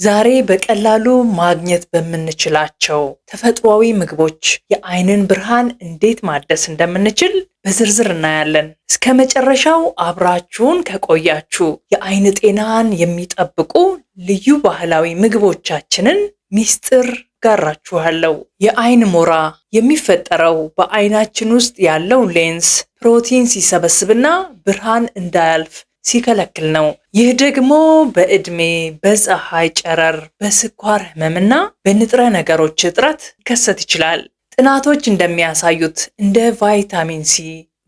ዛሬ በቀላሉ ማግኘት በምንችላቸው ተፈጥሯዊ ምግቦች የአይንን ብርሃን እንዴት ማደስ እንደምንችል በዝርዝር እናያለን። እስከ መጨረሻው አብራችሁን ከቆያችሁ የአይን ጤናን የሚጠብቁ ልዩ ባህላዊ ምግቦቻችንን ሚስጥር ጋራችኋለሁ። የአይን ሞራ የሚፈጠረው በአይናችን ውስጥ ያለው ሌንስ ፕሮቲን ሲሰበስብና ብርሃን እንዳያልፍ ሲከለክል ነው። ይህ ደግሞ በእድሜ፣ በፀሐይ ጨረር፣ በስኳር ህመምና በንጥረ ነገሮች እጥረት ሊከሰት ይችላል። ጥናቶች እንደሚያሳዩት እንደ ቫይታሚን ሲ፣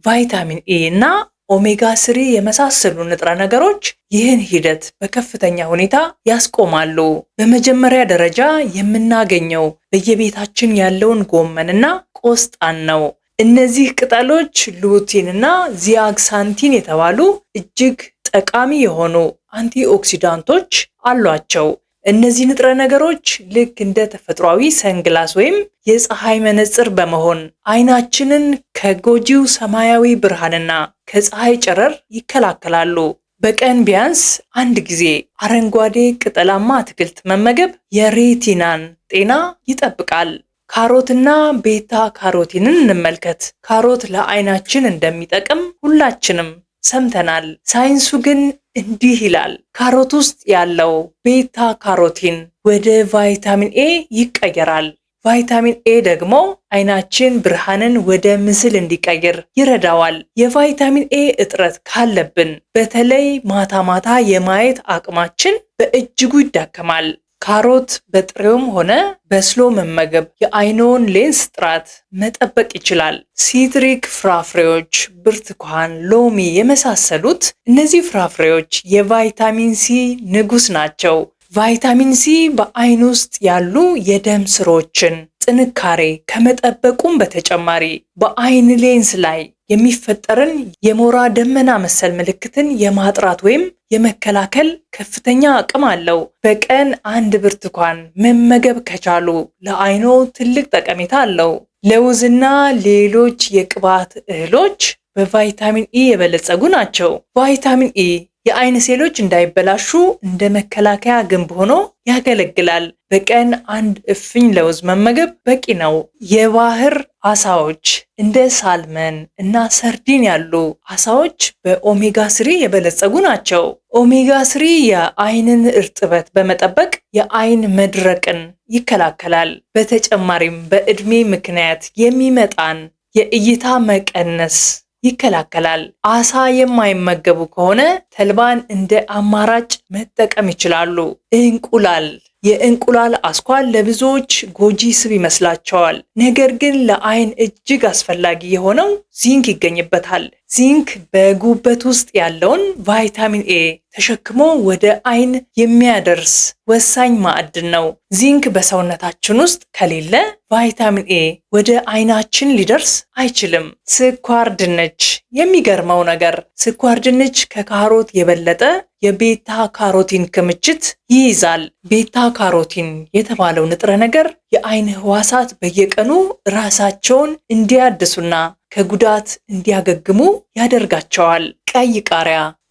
ቫይታሚን ኤ እና ኦሜጋ 3 የመሳሰሉ ንጥረ ነገሮች ይህን ሂደት በከፍተኛ ሁኔታ ያስቆማሉ። በመጀመሪያ ደረጃ የምናገኘው በየቤታችን ያለውን ጎመንና ቆስጣን ነው። እነዚህ ቅጠሎች ሉቲን እና ዚያግሳንቲን የተባሉ እጅግ ጠቃሚ የሆኑ አንቲኦክሲዳንቶች አሏቸው። እነዚህ ንጥረ ነገሮች ልክ እንደ ተፈጥሯዊ ሰንግላስ ወይም የፀሐይ መነጽር በመሆን አይናችንን ከጎጂው ሰማያዊ ብርሃንና ከፀሐይ ጨረር ይከላከላሉ። በቀን ቢያንስ አንድ ጊዜ አረንጓዴ ቅጠላማ አትክልት መመገብ የሬቲናን ጤና ይጠብቃል። ካሮትና ቤታ ካሮቲንን እንመልከት። ካሮት ለአይናችን እንደሚጠቅም ሁላችንም ሰምተናል። ሳይንሱ ግን እንዲህ ይላል። ካሮት ውስጥ ያለው ቤታ ካሮቲን ወደ ቫይታሚን ኤ ይቀየራል። ቫይታሚን ኤ ደግሞ አይናችን ብርሃንን ወደ ምስል እንዲቀይር ይረዳዋል። የቫይታሚን ኤ እጥረት ካለብን በተለይ ማታ ማታ የማየት አቅማችን በእጅጉ ይዳከማል። ካሮት በጥሬውም ሆነ በስሎ መመገብ የአይኖን ሌንስ ጥራት መጠበቅ ይችላል። ሲትሪክ ፍራፍሬዎች፣ ብርቱካን፣ ሎሚ የመሳሰሉት እነዚህ ፍራፍሬዎች የቫይታሚን ሲ ንጉስ ናቸው። ቫይታሚን ሲ በአይን ውስጥ ያሉ የደም ስሮችን ጥንካሬ ከመጠበቁም በተጨማሪ በአይን ሌንስ ላይ የሚፈጠርን የሞራ ደመና መሰል ምልክትን የማጥራት ወይም የመከላከል ከፍተኛ አቅም አለው። በቀን አንድ ብርቱካን መመገብ ከቻሉ ለአይኖ ትልቅ ጠቀሜታ አለው። ለውዝና ሌሎች የቅባት እህሎች በቫይታሚን ኢ የበለጸጉ ናቸው። ቫይታሚን ኢ የአይን ሴሎች እንዳይበላሹ እንደ መከላከያ ግንብ ሆኖ ያገለግላል። በቀን አንድ እፍኝ ለውዝ መመገብ በቂ ነው። የባህር አሳዎች እንደ ሳልመን እና ሰርዲን ያሉ አሳዎች በኦሜጋ 3 የበለጸጉ ናቸው። ኦሜጋ 3 የአይንን እርጥበት በመጠበቅ የአይን መድረቅን ይከላከላል። በተጨማሪም በእድሜ ምክንያት የሚመጣን የእይታ መቀነስ ይከላከላል። አሳ የማይመገቡ ከሆነ ተልባን እንደ አማራጭ መጠቀም ይችላሉ። እንቁላል የእንቁላል አስኳል ለብዙዎች ጎጂ ስብ ይመስላቸዋል። ነገር ግን ለአይን እጅግ አስፈላጊ የሆነው ዚንክ ይገኝበታል። ዚንክ በጉበት ውስጥ ያለውን ቫይታሚን ኤ ተሸክሞ ወደ አይን የሚያደርስ ወሳኝ ማዕድን ነው። ዚንክ በሰውነታችን ውስጥ ከሌለ ቫይታሚን ኤ ወደ አይናችን ሊደርስ አይችልም። ስኳር ድንች የሚገርመው ነገር ስኳር ድንች ከካሮት የበለጠ የቤታ ካሮቲን ክምችት ይይዛል። ቤታ ካሮቲን የተባለው ንጥረ ነገር የአይን ህዋሳት በየቀኑ ራሳቸውን እንዲያድሱና ከጉዳት እንዲያገግሙ ያደርጋቸዋል። ቀይ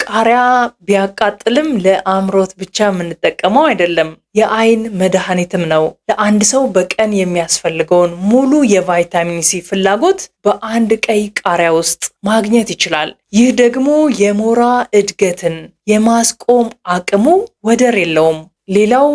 ቃሪያ ቢያቃጥልም ለአምሮት ብቻ የምንጠቀመው አይደለም፣ የአይን መድኃኒትም ነው። ለአንድ ሰው በቀን የሚያስፈልገውን ሙሉ የቫይታሚን ሲ ፍላጎት በአንድ ቀይ ቃሪያ ውስጥ ማግኘት ይችላል። ይህ ደግሞ የሞራ እድገትን የማስቆም አቅሙ ወደር የለውም። ሌላው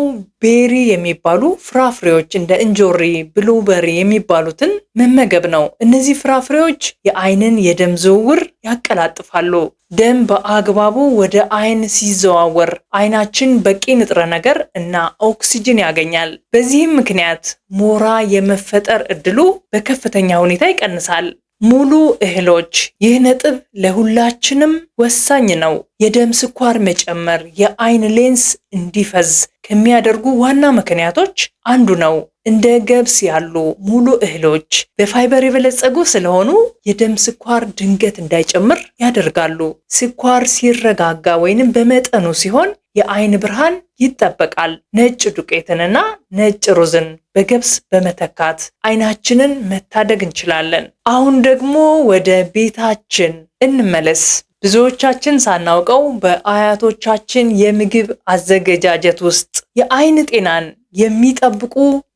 ቤሪ የሚባሉ ፍራፍሬዎች እንደ እንጆሪ፣ ብሉበሪ የሚባሉትን መመገብ ነው። እነዚህ ፍራፍሬዎች የአይንን የደም ዝውውር ያቀላጥፋሉ። ደም በአግባቡ ወደ አይን ሲዘዋወር አይናችን በቂ ንጥረ ነገር እና ኦክሲጅን ያገኛል። በዚህም ምክንያት ሞራ የመፈጠር እድሉ በከፍተኛ ሁኔታ ይቀንሳል። ሙሉ እህሎች ይህ ነጥብ ለሁላችንም ወሳኝ ነው። የደም ስኳር መጨመር የአይን ሌንስ እንዲፈዝ ከሚያደርጉ ዋና ምክንያቶች አንዱ ነው። እንደ ገብስ ያሉ ሙሉ እህሎች በፋይበር የበለጸጉ ስለሆኑ የደም ስኳር ድንገት እንዳይጨምር ያደርጋሉ። ስኳር ሲረጋጋ ወይንም በመጠኑ ሲሆን የአይን ብርሃን ይጠበቃል። ነጭ ዱቄትንና ነጭ ሩዝን በገብስ በመተካት አይናችንን መታደግ እንችላለን። አሁን ደግሞ ወደ ቤታችን እንመለስ። ብዙዎቻችን ሳናውቀው በአያቶቻችን የምግብ አዘገጃጀት ውስጥ የአይን ጤናን የሚጠብቁ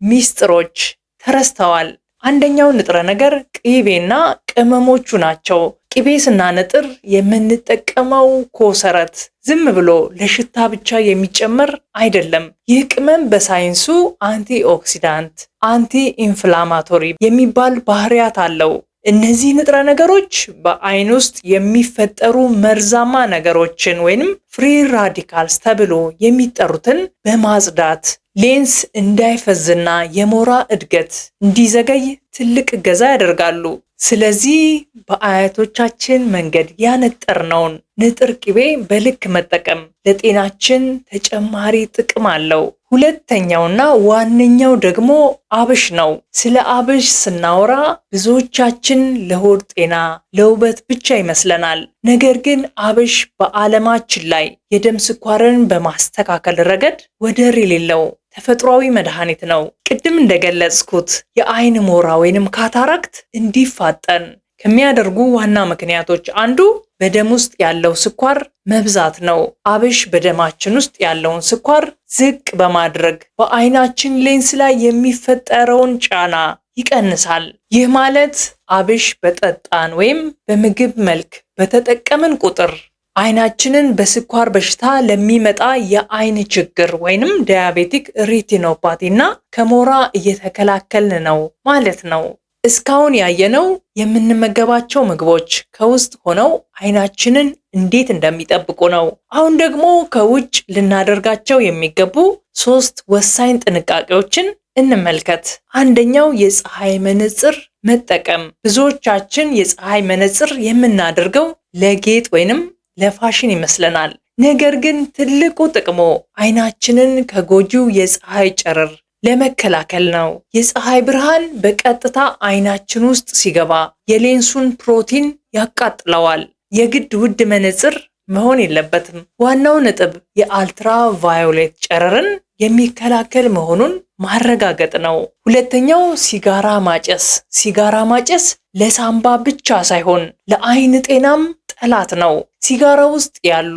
ሚስጥሮች ተረስተዋል። አንደኛው ንጥረ ነገር ቅቤና ቅመሞቹ ናቸው። ቅቤ ስናነጥር የምንጠቀመው ኮሰረት ዝም ብሎ ለሽታ ብቻ የሚጨመር አይደለም። ይህ ቅመም በሳይንሱ አንቲ ኦክሲዳንት፣ አንቲ ኢንፍላማቶሪ የሚባል ባህሪያት አለው። እነዚህ ንጥረ ነገሮች በአይን ውስጥ የሚፈጠሩ መርዛማ ነገሮችን ወይንም ፍሪ ራዲካልስ ተብሎ የሚጠሩትን በማጽዳት ሌንስ እንዳይፈዝና የሞራ እድገት እንዲዘገይ ትልቅ እገዛ ያደርጋሉ። ስለዚህ በአያቶቻችን መንገድ ያነጠርነውን ንጥር ቅቤ በልክ መጠቀም ለጤናችን ተጨማሪ ጥቅም አለው። ሁለተኛውና ዋነኛው ደግሞ አብሽ ነው። ስለ አብሽ ስናወራ ብዙዎቻችን ለሆድ ጤና፣ ለውበት ብቻ ይመስለናል። ነገር ግን አብሽ በዓለማችን ላይ የደም ስኳርን በማስተካከል ረገድ ወደር የሌለው ተፈጥሯዊ መድኃኒት ነው። ቅድም እንደገለጽኩት የአይን ሞራ ወይንም ካታራክት እንዲፋጠን ከሚያደርጉ ዋና ምክንያቶች አንዱ በደም ውስጥ ያለው ስኳር መብዛት ነው። አብሽ በደማችን ውስጥ ያለውን ስኳር ዝቅ በማድረግ በአይናችን ሌንስ ላይ የሚፈጠረውን ጫና ይቀንሳል። ይህ ማለት አብሽ በጠጣን ወይም በምግብ መልክ በተጠቀምን ቁጥር አይናችንን በስኳር በሽታ ለሚመጣ የአይን ችግር ወይንም ዲያቤቲክ ሬቲኖፓቲ እና ከሞራ እየተከላከልን ነው ማለት ነው። እስካሁን ያየነው የምንመገባቸው ምግቦች ከውስጥ ሆነው አይናችንን እንዴት እንደሚጠብቁ ነው። አሁን ደግሞ ከውጭ ልናደርጋቸው የሚገቡ 3 ወሳኝ ጥንቃቄዎችን እንመልከት። አንደኛው የፀሐይ መነጽር መጠቀም። ብዙዎቻችን የፀሐይ መነጽር የምናደርገው ለጌጥ ወይንም ለፋሽን ይመስለናል። ነገር ግን ትልቁ ጥቅሙ አይናችንን ከጎጂው የፀሐይ ጨረር ለመከላከል ነው። የፀሐይ ብርሃን በቀጥታ አይናችን ውስጥ ሲገባ የሌንሱን ፕሮቲን ያቃጥለዋል። የግድ ውድ መነጽር መሆን የለበትም። ዋናው ነጥብ የአልትራ ቫዮሌት ጨረርን የሚከላከል መሆኑን ማረጋገጥ ነው። ሁለተኛው ሲጋራ ማጨስ። ሲጋራ ማጨስ ለሳምባ ብቻ ሳይሆን ለአይን ጤናም ጠላት ነው። ሲጋራ ውስጥ ያሉ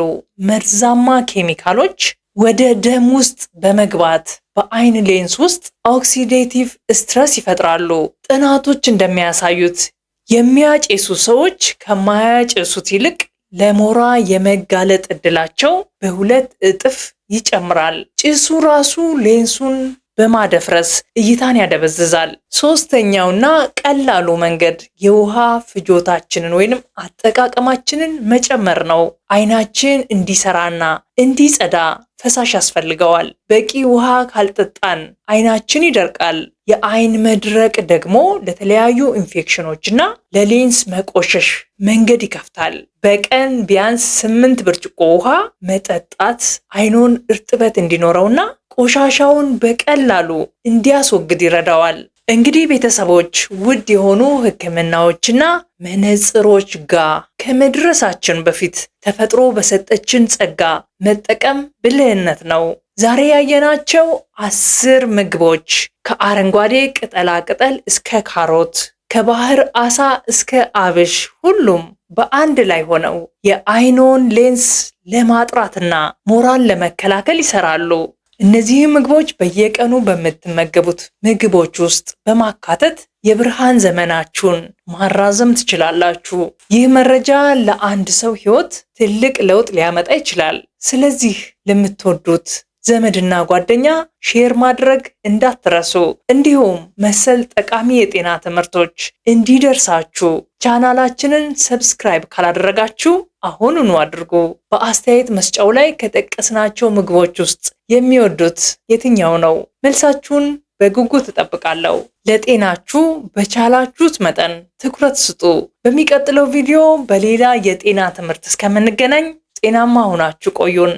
መርዛማ ኬሚካሎች ወደ ደም ውስጥ በመግባት በአይን ሌንስ ውስጥ ኦክሲዴቲቭ ስትረስ ይፈጥራሉ። ጥናቶች እንደሚያሳዩት የሚያጨሱ ሰዎች ከማያጨሱት ይልቅ ለሞራ የመጋለጥ እድላቸው በ2 እጥፍ ይጨምራል። ጭሱ ራሱ ሌንሱን በማደፍረስ እይታን ያደበዝዛል። ሶስተኛውና ቀላሉ መንገድ የውሃ ፍጆታችንን ወይንም አጠቃቀማችንን መጨመር ነው። አይናችን እንዲሰራና እንዲጸዳ ፈሳሽ ያስፈልገዋል። በቂ ውሃ ካልጠጣን አይናችን ይደርቃል። የአይን መድረቅ ደግሞ ለተለያዩ ኢንፌክሽኖችና ለሌንስ መቆሸሽ መንገድ ይከፍታል። በቀን ቢያንስ 8 ብርጭቆ ውሃ መጠጣት አይኖን እርጥበት እንዲኖረውና ቆሻሻውን በቀላሉ እንዲያስወግድ ይረዳዋል። እንግዲህ ቤተሰቦች ውድ የሆኑ ሕክምናዎችና መነጽሮች ጋር ከመድረሳችን በፊት ተፈጥሮ በሰጠችን ጸጋ መጠቀም ብልህነት ነው። ዛሬ ያየናቸው 10 ምግቦች ከአረንጓዴ ቅጠላ ቅጠል እስከ ካሮት፣ ከባህር አሳ እስከ አብሽ ሁሉም በአንድ ላይ ሆነው የአይኖን ሌንስ ለማጥራትና ሞራን ለመከላከል ይሰራሉ። እነዚህ ምግቦች በየቀኑ በምትመገቡት ምግቦች ውስጥ በማካተት የብርሃን ዘመናችሁን ማራዘም ትችላላችሁ። ይህ መረጃ ለአንድ ሰው ሕይወት ትልቅ ለውጥ ሊያመጣ ይችላል። ስለዚህ ለምትወዱት ዘመድና ጓደኛ ሼር ማድረግ እንዳትረሱ። እንዲሁም መሰል ጠቃሚ የጤና ትምህርቶች እንዲደርሳችሁ ቻናላችንን ሰብስክራይብ ካላደረጋችሁ አሁኑኑ አድርጉ። በአስተያየት መስጫው ላይ ከጠቀስናቸው ምግቦች ውስጥ የሚወዱት የትኛው ነው? መልሳችሁን በጉጉት እጠብቃለሁ። ለጤናችሁ በቻላችሁት መጠን ትኩረት ስጡ። በሚቀጥለው ቪዲዮ በሌላ የጤና ትምህርት እስከምንገናኝ ጤናማ ሆናችሁ ቆዩን።